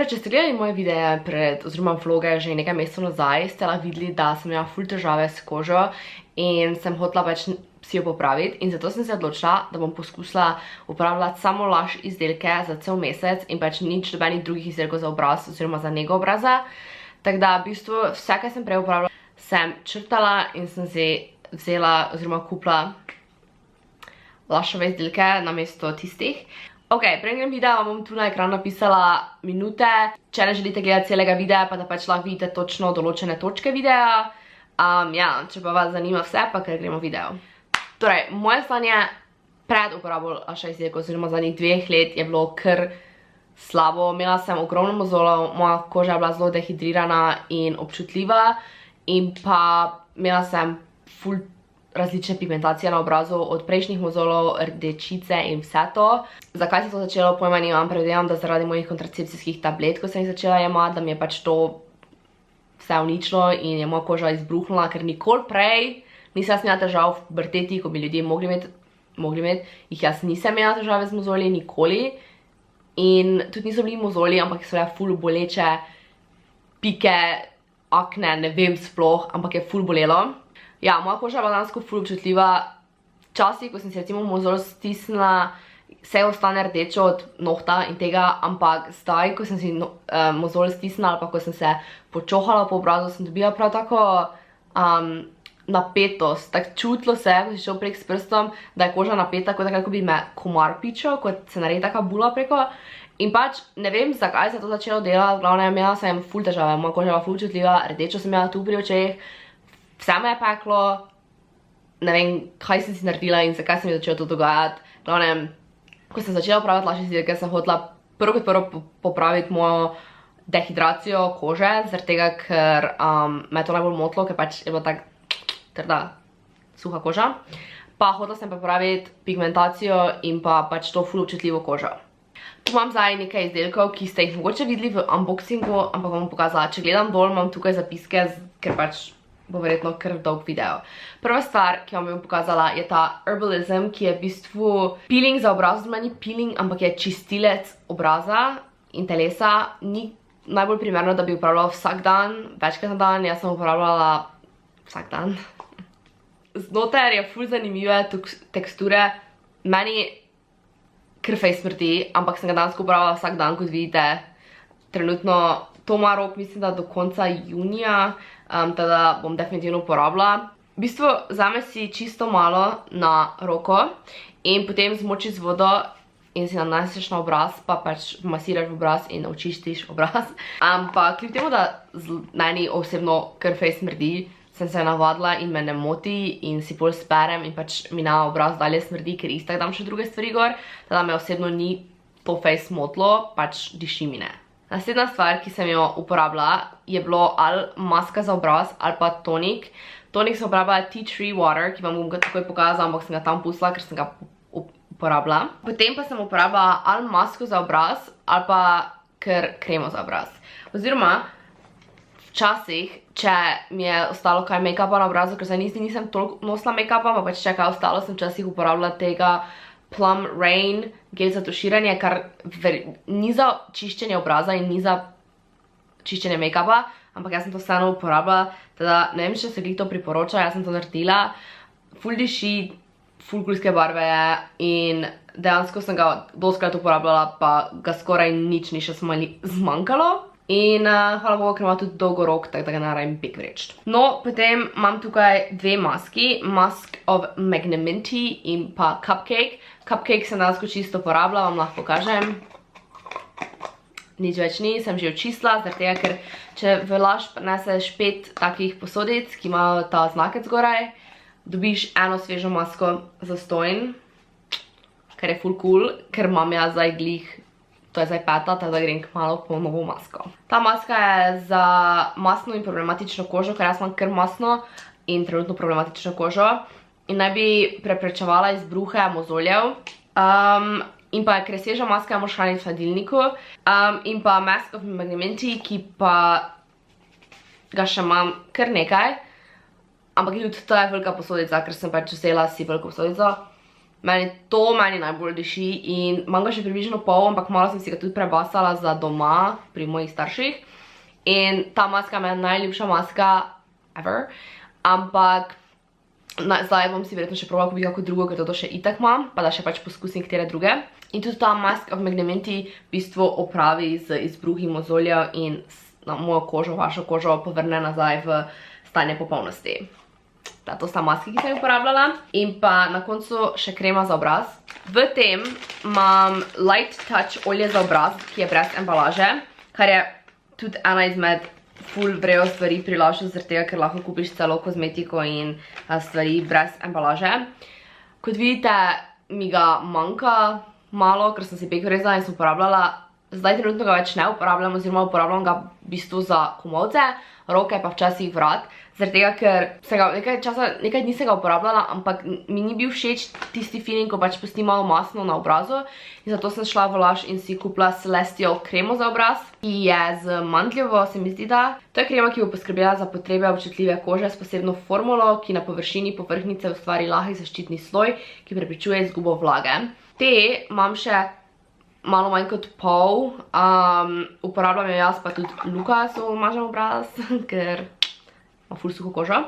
Torej, če ste gledali moje videe oziroma vloge že nekaj mesecev nazaj, ste lahko videli, da sem imela ful težave s kožo in sem hotela pač si jo popraviti in zato sem se odločila, da bom poskusila uporabljati samo Lush izdelke za cel mesec in pač nič nobenih drugih izdelkov za obraz oziroma za nego obraza. Tako da v bistvu vse, kar sem prej uporabljala, sem črtala in sem si vzela oziroma kupila Lushove izdelke namesto tistih. Ok, prej grem videa, vam bom tu na ekran napisala minute. Če ne želite gledati celega videa, pa da pač lahko vidite točno določene točke videa. Ja, če pa vas zanima vse, pa kar gremo v video. Torej, moje stanje pred uporabo Lushove izdelkov oziroma zadnjih 2 let je bilo kar slabo. Imela sem ogromno mozolov, moja koža je bila zelo dehidrirana in občutljiva in pa imela sem ful različne pigmentacije na obrazu, od prejšnjih mozolov, rdečice in vse to. Zakaj se to začelo, pojma nimam, predvidevam, da zaradi mojih kontracepcijskih tablet, ko sem jih začela jemati, da mi je pač to vse uničilo in je moja koža izbruhnila, ker nikoli prej nisem imela težav v puberteti, ko bi ljudje mogli imeti, jih jaz nisem imela težave z mozoli, nikoli. In tudi niso bili mozoli, ampak so bile ful boleče, pike, akne, ne vem sploh, ampak je ful bolelo. Ja, moja koža je bila dejansko ful občutljiva. Včasih, ko sem si recimo mozol stisnila, vse ostane rdečo od nohta in tega, ampak zdaj, ko sem si mozol stisnila ali pa ko sem se počohala po obrazu, sem dobila prav tako napetost. Tako čutilo se, ko si šel prek s prstom, da je koža napeta, kot da bi me komar pičil, kot se naredi taka bula preko. In pač ne vem, zakaj se to začelo delati, glavno imela sem ful težave, moja koža je bila ful občutljiva, rdečo sem imela tu pri očeh, vse me je peklo, ne vem, kaj sem si naredila in zakaj se mi je začelo to dogajati. Glavnem, ko sem začela upravljati Lush izdelke, sem hotela prvo kot prvo popraviti mojo dehidracijo kože, zaradi tega, ker me je to najbolj motilo, ker pač je bila tako trda, suha koža. Pa hotela sem popraviti pigmentacijo in pa pač to ful občutljivo kožo. Tu imam zdaj nekaj izdelkov, ki ste jih mogoče videli v unboxingu, ampak vam bom pokazala. Če gledam dol, imam tukaj zapiske, ker pač bo verjetno kar dolg video. Prva stvar, ki vam bom pokazala, je ta Herbalism, ki je v bistvu peeling za obraz, oziroma ni peeling, ampak je čistilec obraza in telesa. Ni najbolj primerno, da bi uporabljala vsak dan, večkrat na dan, jaz sem uporabljala vsak dan. Znotraj je ful zanimive teksture, meni kar fejst smrdi, ampak sem ga danes uporabljala vsak dan, kot vidite. Trenutno to ima rok, mislim, da do konca junija, teda bom definitivno uporabila. V bistvu vzame si čisto malo na roko in potem zmočiš z vodo in si naneseš na obraz, pa pač masiraš v obraz in očistiš obraz. Ampak kljub temu, da meni osebno kar fejst smrdi, sem se navadila in me ne moti in si bolj sperem in pač mi na obraz dalje smrdi, ker istak dam še druge stvari gor, teda me osebno ni to fejst motilo, pač diši mi ne. Naslednja stvar, ki sem jo uporabila, je bilo ali maska za obraz ali pa tonik. Tonik sem uporabila Tea Tree Water, ki vam bom ga takoj pokazala, ampak sem ga tam pustila, ker sem ga uporabila. Potem pa sem uporabila ali masko za obraz ali pa kar kremo za obraz. Oziroma, včasih, če mi je ostalo kaj make-upa na obrazu, ker zdaj nisem toliko nosila make-upa, ampak pač če je kaj ostalo, sem včasih uporabila tega Plum Rain gel za tuširanje, kar ni za čiščenje obraza in ni za čiščenje make-upa, ampak jaz sem to vseeno uporabila, teda ne vem, če se glih to priporoča, jaz sem to naredila. Ful diši, ful kulske barve je in dejansko sem ga dostikrat uporabljala, pa ga skoraj nič ni še zmanjkalo. In hvala Bogu, ker ima tudi dolgo rok, tako da ga ne rabim pek vreči. No, potem imam tukaj 2 maski, Mask of Magnanimity in pa Cupcake. Cupcake sem dejansko čisto uporabila, vam lahko pokažem. Nič več ni, sem že očistila, zaradi tega, ker če v Lush prineseš 5 takih posodic, ki imajo ta znakec zgoraj, dobiš eno svežo masko zastonj, kar je ful cool, ker imam jaz zdaj glih, to je zdaj 5, tako da grem kmalu po novo masko. Ta maska je za masno in problematično kožo, ker jaz imam kar masno in trenutno problematično kožo. In naj bi preprečevala izbruhe mozoljev. In pa ker je sveža maska, jo moraš hraniti v hladilniku. In pa Mask of Magnanimity, ki pa ga še imam kar nekaj. Ampak tudi to je velika posodica, ker sem pač vzela si veliko posodico. Meni najbolj diši in imam ga še približno pol, ampak malo sem si ga tudi prebasala za doma pri mojih starših. In ta maska je najljubša maska ever, ampak zdaj bom si verjetno še probala kupiti kako drugo, ker to še itak imam, pa da še pač poskusim katere druge. In tudi ta Mask of Magnamenti v bistvu opravi z izbruhi mozoljev in na mojo kožo, vašo kožo povrne nazaj v stanje popolnosti. To sta maske, ki sem jih uporabljala. In pa na koncu še krema za obraz. V tem imam Light Touch olje za obraz, ki je brez embalaže, kar je tudi ena izmed ful vrejo stvari pri Lushu, zaradi tega, ker lahko kupiš celo kozmetiko in stvari brez embalaže. Kot vidite, mi ga manjka malo, ker sem si peko rezala in sem uporabljala. Zdaj trenutno ga več ne uporabljam, oziroma uporabljam ga v bistvu za komolce, roke pa včasih vrat. Zaradi tega, ker sem ga nekaj dni se ga uporabljala, ampak mi ni bil všeč tisti feeling, ko pač pusti malo masno na obrazu. In zato sem šla v Lush in si kupila Celestial kremo za obraz, ki je z mandljevo, se mi zdi da. To je krema, ki bo poskrbela za potrebe občutljive kože s posebno formulo, ki na površini povrhnjice ustvari lahek zaščitni sloj, ki preprečuje izgubo vlage. Te imam še malo manj kot pol, uporabljam jo jaz, pa tudi Luka so mažem obraz, ker ima ful suho kožo.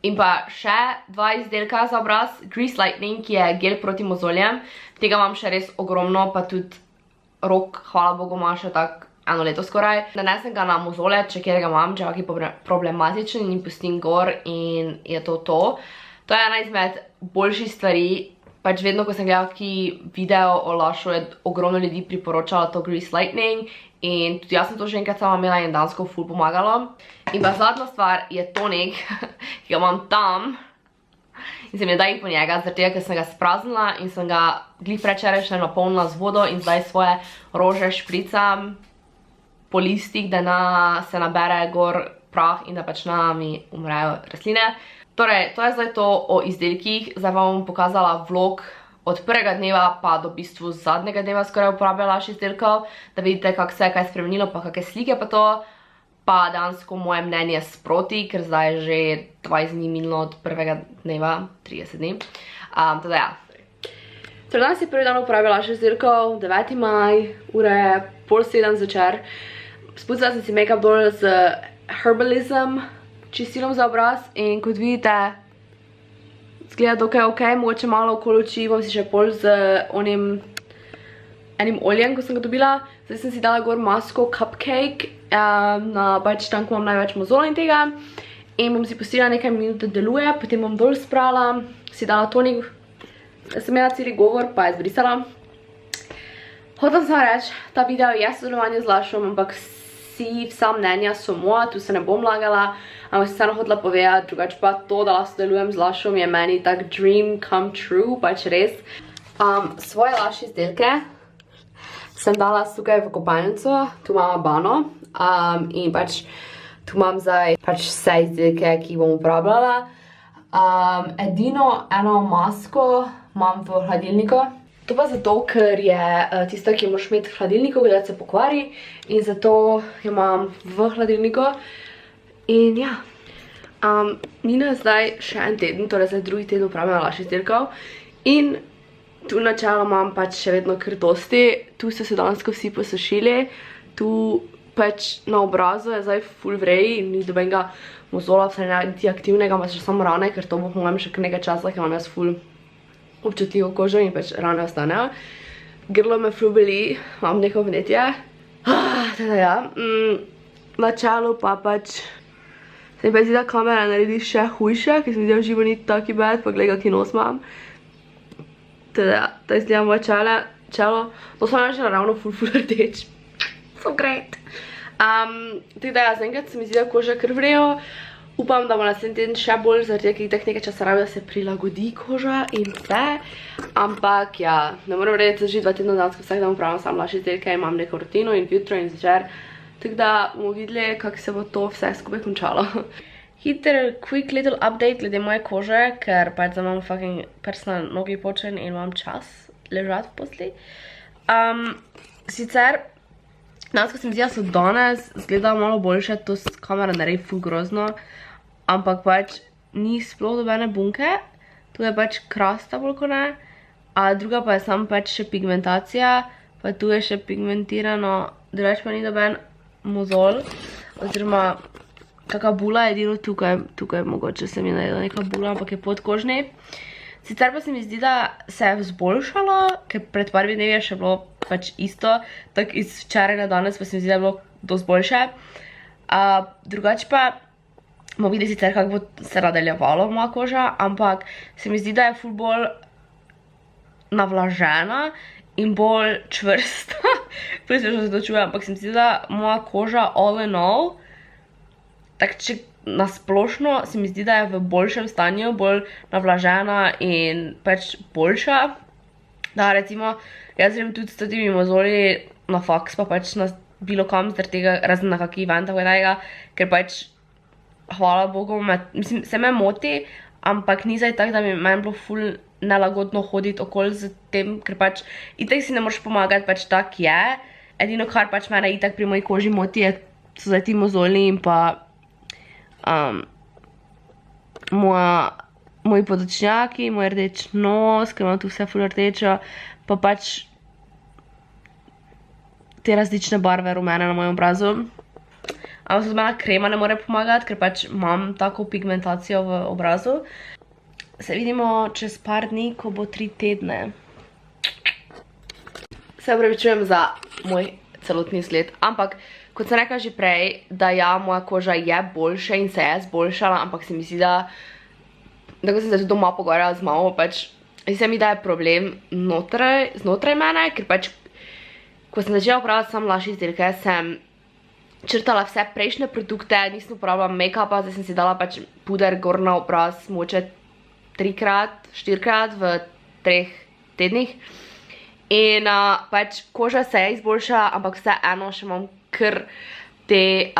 In pa še dva izdelka za obraz, Grease Lightning, ki je gel proti mozoljem. Tega imam še res ogromno, pa tudi rok, hvala Bogu, ima še tak eno leto skoraj. Nanesem ga na mozolje, če kjerega imam, če je problematičen in pustim gor in je to to. To je ena izmed boljših stvari. Pač vedno, ko sem gledala ki video o Lushu, je ogromno ljudi priporočalo to Grease Lightning in tudi jaz sem to že enkrat sama imela in dansko ful pomagalo. In pa zadnja stvar je tonik, ki ga imam tam in se mi je daj po njega, zaradi tega, ker sem ga spraznila in sem ga glih prečeraj še napolnila z vodo in zdaj svoje rože špricam po listih, da se nabere gor prah in da pač mi umrejo rastline. Torej, to je zdaj to o izdelkih. Zdaj vam bom pokazala vlog od prvega dneva pa do bistvu zadnjega dneva skoraj uporabljala izdelkov, da vidite, kako se je kaj spremenilo, pa kakšne slike pa to, pa dejansko moje mnenje sproti, ker zdaj je že 20 dni minilo od prvega dneva, 30 dni. Teda ja. Torej, danes je prvi dan uporabljala izdelkov, 9. maj, ura je 6:30 zvečer. Spucala sem si make-up dol z Herbalism čistilom za obraz in kot vidite, zgleda dokaj ok, mogoče malo okoli oči, bom si še pol z enim oljem, ko sem ga dobila. Zdaj sem si dala gor masko Cupcake, pač tam, ko imam največ mozolja in tega. In bom si pustila nekaj minut, da deluje, potem bom dol sprala, si dala tonik, sem imela celi govor, pa je zbrisala. Hotela sem reči, ta video je sodelovanje z Lushom, ampak vsa mnenja so moja, tu se ne bom lagala, ampak sem vseeno hotela povedati, drugače pa to, da lahko sodelujem z Lushom, je meni tak dream come true, pač res. Svoje Lush izdelke sem dala tukaj v kopalnico, tu imam Habano in pač tu imam zdaj pač vse izdelke, ki jih bom uporabljala. Edino eno masko imam v hladilniku. To pa zato, ker je tista, ki jo moraš imeti v hladilniku, da se pokvari in zato jo imam v hladilniku. In ja, minil je zdaj še en teden, torej zdaj drugi teden uporabljam Lush izdelkov in tu načelo imam pač še vedno kar dosti. Tu so se dansko vsi posušili, tu pač na obrazu je zdaj ful vrej in ni dobenega mozolja, vsaj niti aktivnega, ima še samo rane, ker to bo po mojem še kar nekaj časa, ker imam jaz ful občutljivo kožo in pač rane ostanejo. Grlo me ful boli, imam neko vnetje. Teda ja, na čelu pa pač se mi pa zdi, da kamera naredi še hujše, ker se mi zdi, da živo ni taki bad, pa gleda, kaki nos imam. Teda ja, to izgledam moje čelo. To sem že naravno ful rdeč. So great. Teda ja, zaenkrat se mi zdi, da koža kar vrejo. Upam, da bo naslednji teden še bolj, zaradi tega, ker nekaj časa rabi, da se prilagodi koža in vse. Ampak ja, ne moram reči, da že 2 tedna dansko vsak dan upravljam sam Lush izdelke, imam neko rutino in jutro in zvečer. Tako da bomo videli, kako se bo to vse skupaj končalo. Hiter, quick little update glede moje kože, ker pač imam fucking prst na nogi počen in imam čas ležati v posli. Sicer, dansko se mi zdi, da so danes izgledajo malo boljše, to kamera naredi ful grozno, ampak pač ni sploh dobene bunke, tu je pač krasta bolj ko ne, Druga pa je samo pač še pigmentacija, pa tu je še pigmentirano, drugače pa ni noben mozol, oziroma kaka bula, edino tukaj mogoče se mi najdela neka bula, ampak je podkožni. Sicer pa se mi zdi, da se je vzboljšalo, ker pred parmi dnevi je še bilo pač isto, tako iz včeraj na danes pa se mi zdi, da je bilo dosti boljše. Drugače pa bomo videli sicer, kako bo se nadaljevalo moja koža, ampak se mi zdi, da je ful bolj navlažena in bolj čvrsta. Prislušno se to čuje, ampak se mi zdi, da moja koža all in all, tako če nasplošno se mi zdi, da je v boljšem stanju, bolj navlažena in pač boljša. Da, recimo, jaz grem tudi s temi mozoli na faks, pa pač na bilo kam, zaradi tega, razen na kaki event, tako tega, ker pač, hvala Bogu, mislim, se me moti, ampak ni zdaj tako, da bi meni bilo ful nelagodno hoditi okoli z tem, ker pač itak si ne moreš pomagati, pač tak je. Edino, kar pač mene itak pri moji koži moti, so zdaj ti mozoli in pa moji podočnjaki, moj rdeč nos, ker imam tu vse ful rdečo, pa pač te različne barve rumene na mojem obrazu. Ampak tudi mena krema ne more pomagati, ker pač imam tako pigmentacijo v obrazu. Se vidimo čez par dni, ko bo 3 tedne. Se opravičujem za moj celotni izgled, ampak kot sem rekla že prej, da ja, moja koža je boljša in se je zboljšala, ampak se mi zdi, da ko sem se tudi doma pogovarjala z mamo, pač se mi da je problem znotraj mene, ker pač ko sem začela uporabljati samo lašje izdelke, sem črtala vse prejšnje produkte, nisem uporabljala make-upa, zdaj sem si dala pač puder gor na obraz, mogoče 3-krat, 4-krat v 3 tednih. In pač koža se je izboljšala, ampak vseeno še imam kar te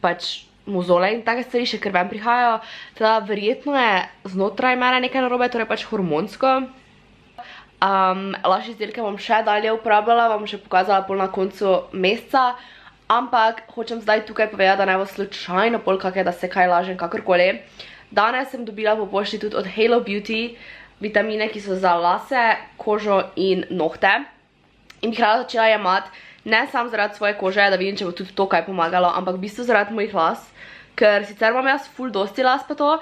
pač mozole in take stvari še kar ven prihajajo. Teda verjetno je znotraj mene nekaj narobe, torej pač hormonsko. Lašje izdelke bom še dalje uporabljala, vam še pokazala pol na koncu meseca, ampak hočem zdaj tukaj povedati, da ne bo slučajno pol kakaj, da se kaj lažem kakorkoli. Danes sem dobila po pošti tudi od Halo Beauty vitamine, ki so za lase, kožo in nohte. In bi rada začela jemati, ne samo zaradi svoje kože, da vidim, če bo tudi to kaj pomagalo, ampak v bistvu zaradi mojih las, ker sicer imam jaz ful dosti las pa to,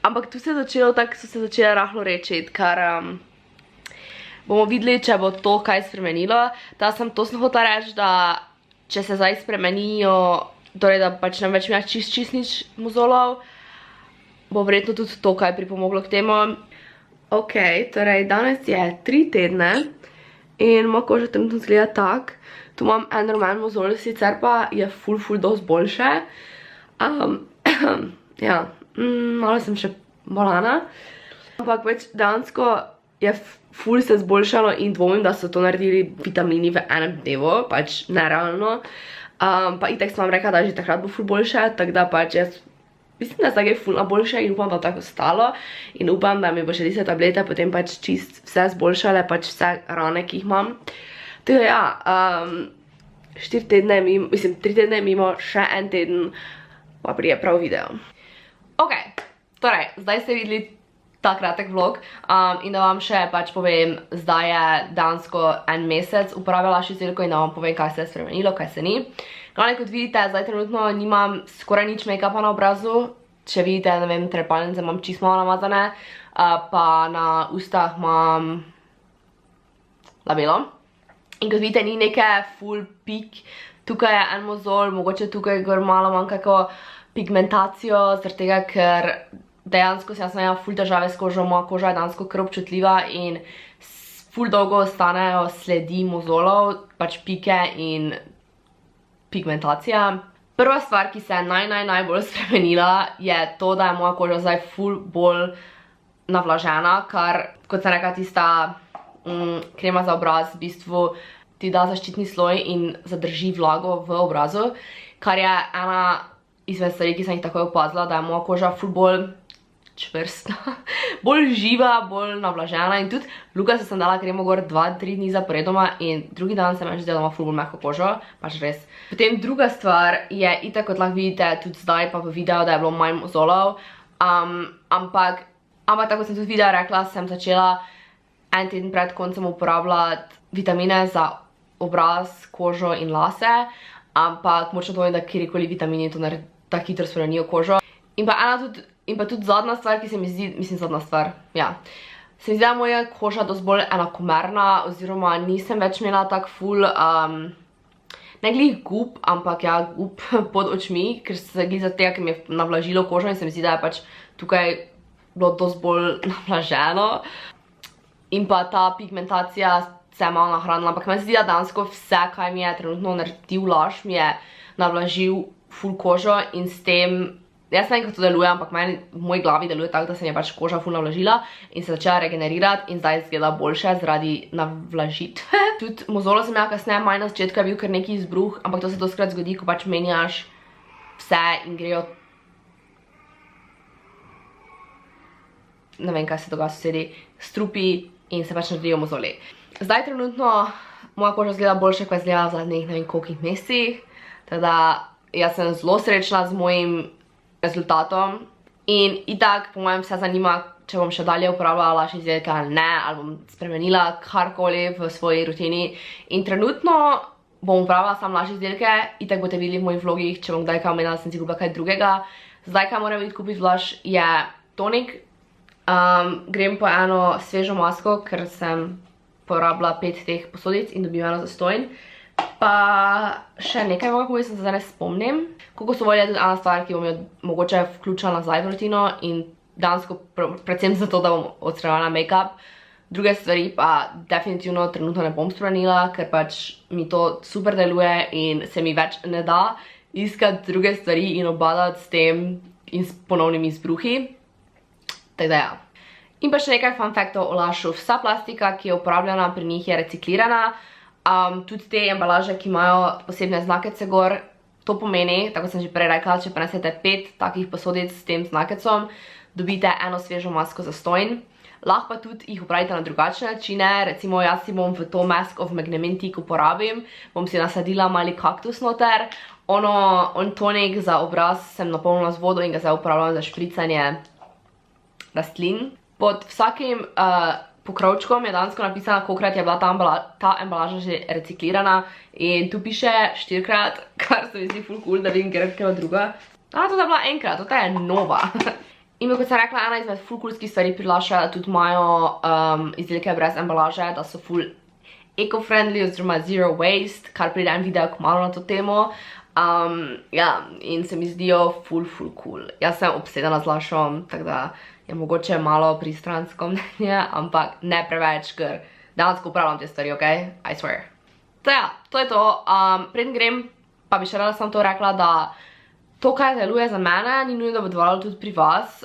ampak tu se je začelo, tako so se začele rahlo rečiti, kar bomo videli, če bo to kaj spremenilo. Da sem hotela reči, da če se zdaj spremenijo, torej da pač ne več imam čist nič mozolov, bo verjetno tudi to kaj pripomoglo k temu. Ok, torej danes je 3 tedne in moja koža trenutno izgleda tak. Tu imam en rumen mozol, sicer pa je ful dosti boljše. Ja, malo sem še bolana. Ampak več dejansko je ful se zboljšalo in dvomim, da so to naredili vitamini v enem dnevu, pač nerealno. Pa itak sem vam rekla, da že takrat bo ful boljše, tako da pač jaz mislim, da zdaj je ful boljše in upam, da bo tako ostalo. In upam, da mi bo še tiste tablete potem pač čist vse zboljšale, pač vse rane, ki jih imam. Tako da ja, 4 tedne mimo, mislim 3 tedne mimo, še en teden, pa prije prav video. Ok, torej, zdaj ste videli ta kratek vlog in da vam še pač povem, zdaj je dejansko en mesec uporabljala lašje izdelko in da vam povem, kaj se je spremenilo, kaj se ni. Glavno, kot vidite, zdaj trenutno nimam skoraj nič make-upa na obrazu. Če vidite, ne vem, trepalnice imam čisto malo namazane, pa na ustah imam labelo. In kot vidite, ni neke full pik. Tukaj je en mozol, mogoče tukaj gor malo imam kako pigmentacijo, zaradi tega, ker dejansko se jaz imam ful težave s kožo, moja koža je dejansko kar občutljiva in ful dolgo ostanejo sledi mozolov, pač pike in pigmentacija. Prva stvar, ki se je najbolj spremenila, je to, da je moja koža zdaj ful bolj navlažena, kar, kot sem rekla, tista krema za obraz v bistvu ti da zaščitni sloj in zadrži vlago v obrazu, kar je ena izmed stvari, ki sem jih takoj opazila, da je moja koža ful bolj čvrsta, bolj živa, bolj navlažena in tudi Luka sem dala kremo gor 2-3 dni zaporedoma in drugi dan sem že zdela ima ful bolj mehko kožo, pač res. Potem druga stvar je, itak kot lahko vidite tudi zdaj pa v videu, da je bilo manj mozolov, ampak tako sem tudi videa rekla, sem začela en teden pred koncem uporabljati vitamine za obraz, kožo in lase, ampak močno dvomim, da kjerikoli vitamini to tako hitro spremenijo kožo. In pa tudi zadnja stvar, ki se mi zdi, mislim zadnja stvar, ja. Se mi zdi, da je moja koža dosti bolj enakomerna, oziroma nisem več imela tak ful, ne glih gub, ampak ja, gub pod očmi, ker se glih za tega, ker mi je navlažilo kožo in se mi zdi, da je pač tukaj bilo dosti bolj navlaženo. In pa ta pigmentacija se je malo nahranila, ampak meni se zdi, da dejansko vse, kaj mi je trenutno naredil laž, mi je navlažil ful kožo in s tem, jaz ne vem, kako to deluje, ampak meni v moji glavi deluje tako, da se mi je pač koža ful navlažila in se začela regenerirati in zdaj izgleda boljše zaradi navlažitve. Tudi mozolo sem imela kasneje, manj na začetku je bil kar neki izbruh, ampak to se dostikrat zgodi, ko pač menjaš vse in grejo, ne vem, kaj se dogaja sosedi, strupi in se pač naredijo mozoli. Zdaj trenutno moja koža izgleda boljše, kot je izgledala v zadnjih ne vem kolikih mesecih, tako da jaz sem zelo srečna z mojim rezultatom in itak po mojem vse zanima, če bom še dalje uporabljala laž izdelke ali ne, ali bom spremenila karkoli v svoji rutini in trenutno bom uporabljala samo laž izdelke, itak boste videli v mojih vlogih, če bom kdaj kaj omenila, sem si kupila kaj drugega. Zdaj, kaj moram iti kupiti v laž, je tonik. Grem po eno svežo masko, ker sem porabila 5 teh posodic in dobim eno zastonj. Pa še nekaj moga povedati, sem se zdaj ne spomnim. Kokosovo olje je tudi ena stvar, ki bom jo mogoče vključila nazaj v rutino in dejansko predvsem zato, da bom odstranila make-up. Druge stvari pa definitivno trenutno ne bom spremenila, ker pač mi to super deluje in se mi več ne da iskati druge stvari in obadati s tem in s ponovnimi izbruhi. Tako da ja. In pa še nekaj fun faktov o lašu. Vsa plastika, ki je uporabljena pri njih, je reciklirana. Tudi te embalaže, ki imajo posebne znakece gor, to pomeni, tako sem že prej rekla, če prenesete 5 takih posodic s tem znakecom, dobite eno svežo masko zastonj. Lahko pa tudi jih uporabite na drugačne načine, recimo jaz si bom v to Mask of Magnemantic uporabim, bom si nasadila mali kaktus noter, on tonik za obraz sem napolnila z vodo in ga zdaj uporabljam za špricanje rastlin. Pod vsakim pokrovčkom je dejansko napisano, kolikrat je bila ta embalaža že reciklirana in tu piše 4-krat, kar se mi zdi ful cool, da vidim kjerkega druga. To je bila enkrat, to je nova. In kot sem rekla, ena izmed ful coolskih stvari pri lašu je, da tudi imajo izdelke brez embalaže, da so ful eco-friendly oziroma zero waste, kar pride en video kmalu na to temo. Ja, in se mi zdijo ful cool. Jaz sem obsedena z lašom, tako da je mogoče malo pristransko mnenje, ampak ne preveč, ker dejansko upravljam te stvari, ok? I swear. To je to. Preden grem, pa bi še rada samo to rekla, da to, kaj deluje za mene, ni nujno, da bo delovalo tudi pri vas.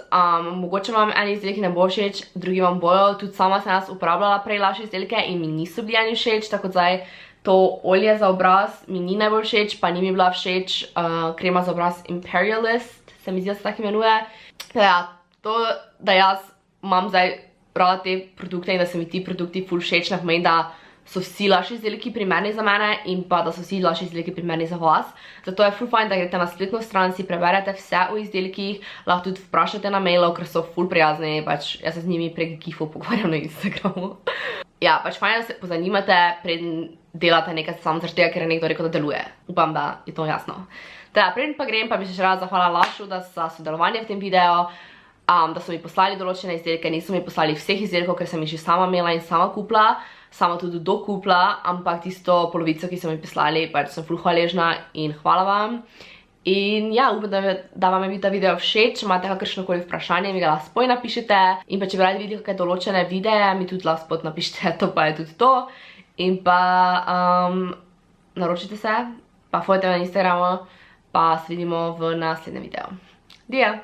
Mogoče vam eni izdelki ne bo všeč, drugi vam bojo. Tudi sama sem jaz uporabljala prej laž izdelke in mi niso bili eni všeč, tako zdaj to olje za obraz mi ni najbolj všeč, pa ni mi bila všeč krema za obraz Imperialist, se mi zdi, da se tako imenuje. To, da jaz imam zdaj rada te produkte in da se mi ti produkti ful všeč, ne pomeni, da so vsi laž izdelki primerni za mene in pa da so vsi laž izdelki primerni za vas. Zato je ful fajn, da greste na spletno stran, si preberete vse o izdelkih, lahko tudi vprašate na mailov, ker so ful prijazni, pač jaz se z njimi prek gifov pogovarjam na Instagramu. Ja, pač fajn, da se pozanimate, preden delate nekaj samo zaradi tega, ker je nekdo rekel, da deluje. Upam, da je to jasno. Preden pa grem, pa bi se še rada zahvalila Lašu za sodelovanje v tem videu, da so mi poslali določene izdelke, niso mi poslali vseh izdelkov, ker sem jih že sama imela in sama kupila, sama tudi dokupila, ampak tisto polovico, ki so mi poslali, pač sem ful hvaležna in hvala vam. In ja, upam, da vam je bil ta video všeč, če imate kakršnokoli vprašanje, mi ga lahko spoj napišete in pa če bi radi videli kakšne določene videe, mi tudi lahko spod napišete, to pa je tudi to. In pa naročite se, pa followte me na Instagramu, pa se vidimo v naslednjem videu. Dia!